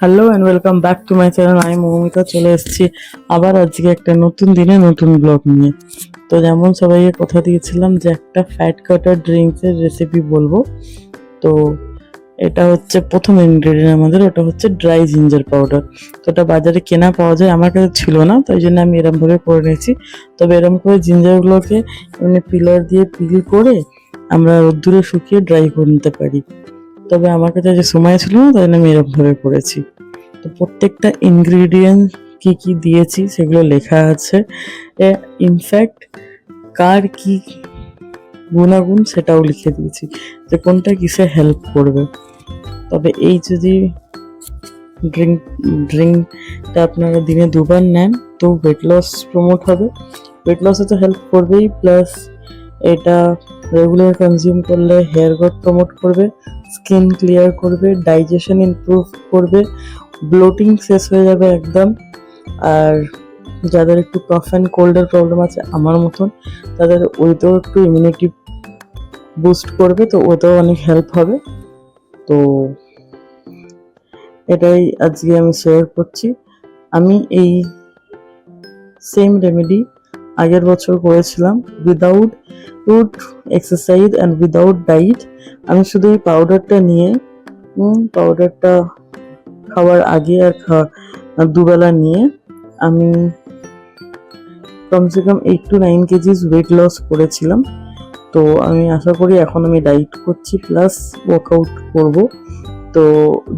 Hello and welcome back to my channel. আমি মৌমিতা চলে এসেছি আবার আজকে একটা নতুন দিনে নতুন ব্লগ নিয়ে। তো যেমন সবাইকে কথা দিয়েছিলাম যে একটা ফ্যাট কাটার ড্রিঙ্কসের রেসিপি বলবো। তো এটা হচ্ছে প্রথম ইনগ্রেডিয়েন্ট আমাদের, ওটা হচ্ছে ড্রাই জিঞ্জার পাউডার। তো ওটা বাজারে কেনা পাওয়া যায়, আমার কাছে ছিল না, তাই জন্য আমি এরমভাবে করে নিয়েছি। তবে এরম করে জিঞ্জারগুলোকে এমনি পিলার দিয়ে পিল করে আমরা রোদ্দুরে শুকিয়ে ড্রাই করে নিতে পারি। তবে আমার কাছে যে সময় ছিল না, তাই জন্য আমি এরকমভাবে করেছি। তো প্রত্যেকটা ইনগ্রিডিয়েন্ট কি কি দিয়েছি সেগুলো লেখা আছে। ইনফ্যাক্ট কার কি গুণাগুণ সেটাও লিখে দিয়েছি, যে কোনটা কিসে হেল্প করবে। তবে এই যদি ড্রিঙ্কটা আপনারা দিনে দুবার নেন তো ওয়েট লস প্রমোট হবে। ওয়েট লসে তো হেল্প করবেই, প্লাস এটা রেগুলার কনজিউম করলে হেয়ার গ্রোথ প্রমোট করবে, স্কিন ক্লিয়ার করবে, ডাইজেশন ইমপ্রুভ করবে, ব্লোটিং শেষ হয়ে যাবে একদম। আর যাদের একটু কফ অ্যান্ড কোল্ডের প্রবলেম আছে আমার মতন, তাদের ওইটাও একটু ইমিউনিটি বুস্ট করবে, তো ওটাও অনেক হেল্প হবে। তো এটাই আজকে আমি শেয়ার করছি। আমি এই সেম রেমেডি আগের বছর করেছিলাম উইদাউট এক্সারসাইজ অ্যান্ড উইদাউট ডাইট। আমি শুধু এই পাউডারটা নিয়ে পাউডারটা খাওয়ার আগে আর দুবেলা নিয়ে আমি কমসে কম 8 to 9 কেজিস ওয়েট লস করেছিলাম। তো আমি আশা করি এখন আমি ডাইট করছি প্লাস ওয়ার্কআউট করব। তো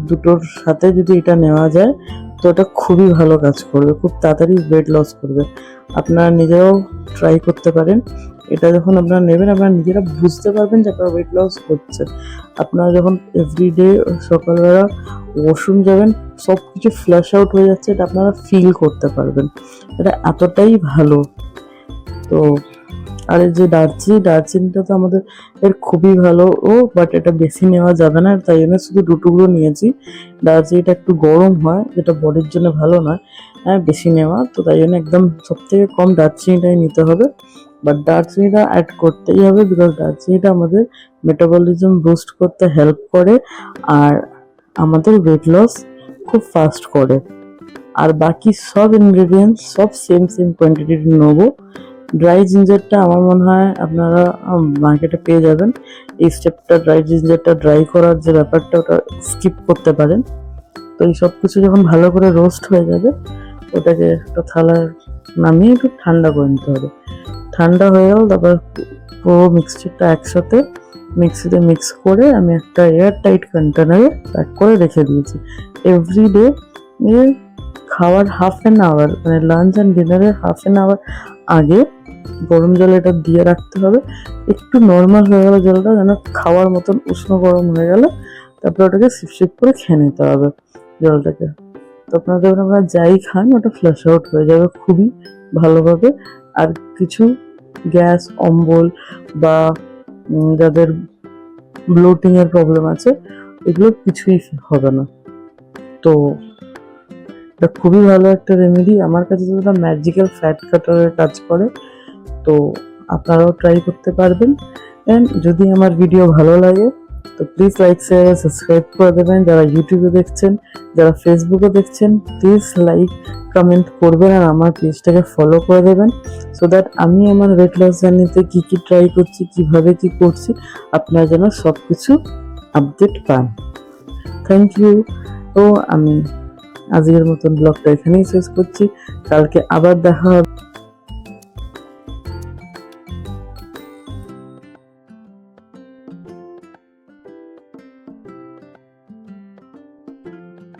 দুটোর সাথে যদি এটা নেওয়া যায় তো এটা খুবই ভালো কাজ করবে, খুব তাড়াতাড়ি ওয়েট লস করবে। আপনারা নিজেরাও ট্রাই করতে পারেন। এটা যখন আপনারা নেবেন আপনারা নিজেরা বুঝতে পারবেন যে আপনার ওয়েট লস হচ্ছে। আপনারা যখন এভরিডে সকালবেলা ওয়াশরুম যাবেন, সব কিছু ফ্ল্যাশ আউট হয়ে যাচ্ছে, এটা আপনারা ফিল করতে পারবেন। এটা এতটাই ভালো। তো আর এই যে দারচিনিটা তো আমাদের খুবই ভালো, বাট এটা বেশি নেওয়া যাবে না, তাই জন্য শুধু দুটুকরো নিয়েছি। দারচিনিটা একটু গরম হয়, যেটা বডির জন্য ভালো নয় বেশি নেওয়া, তো তাই জন্য একদম সব থেকে কম দারচিনিটাই নিতে হবে। বাট দারচিনিটা অ্যাড করতেই হবে, বিকজ দারচিনিটা আমাদের মেটাবলিজম বুস্ট করতে হেল্প করে আর আমাদের ওয়েট লস খুব ফাস্ট করে। আর বাকি সব ইনগ্রেডিয়েন্টস সব সেম কোয়ান্টিটির নেবো। ড্রাই জিঞ্জারটা আমার মনে হয় আপনারা মার্কেটে পেয়ে যাবেন। এই স্টেপটা ড্রাই জিঞ্জারটা ড্রাই করার যে ব্যাপারটা, ওটা স্কিপ করতে পারেন। তো এই সব কিছু যখন ভালো করে রোস্ট হয়ে যাবে, ওটাকে একটা থালার নামিয়ে একটু ঠান্ডা করে নিতে হবে। ঠান্ডা হয়ে গেল তারপর পুরো মিক্সচারটা একসাথে মিক্সিতে মিক্স করে আমি একটা এয়ার টাইট কন্টেনারে প্যাক করে রেখে দিয়েছি। এভরিডে খাওয়ার হাফ অ্যান আওয়ার, মানে লাঞ্চ অ্যান্ড ডিনারের হাফ অ্যান আওয়ার আগে গরম জল এটা দিয়ে রাখতে হবে। একটু নর্মাল হয়ে গেল জলটা, যেন খাওয়ার মতন উষ্ণ গরম হয়ে গেলে তারপরে ওটাকে সিপ করে খেয়ে নিতে হবে জলটাকে। তো আপনারা যখন আপনারা যাই খান ওটা ফ্ল্যাশ আউট হয়ে যাবে খুবই ভালোভাবে। আর কিছু গ্যাস অম্বল বা যাদের ব্লোটিং এর প্রবলেম আছে এগুলো কিছুই হবে না। তো এটা খুবই ভালো একটা রেমেডি, আমার কাছে যেটা ম্যাজিক্যাল ফ্যাট কাটারের কাজ করে। তো আপনারাও ট্রাই করতে পারবেন। অ্যান্ড যদি আমার ভিডিও ভালো লাগে তো প্লিজ লাইক শেয়ার সাবস্ক্রাইব করে দেবেন। যারা ইউটিউবে দেখছেন, যারা ফেসবুকে দেখছেন, প্লিজ লাইক কমেন্ট করবেন আর আমার পেজটাকে ফলো করে দেবেন, সো দ্যাট আমি আমার ওয়েট লস জার্নিতে কী কী ট্রাই করছি, কীভাবে কী করছি, আপনারা যেন সব কিছু আপডেট পান। Thank you. তো আমি আজকের মতন ব্লগটা এখানেই শেষ করছি। কালকে আবার দেখা হবে।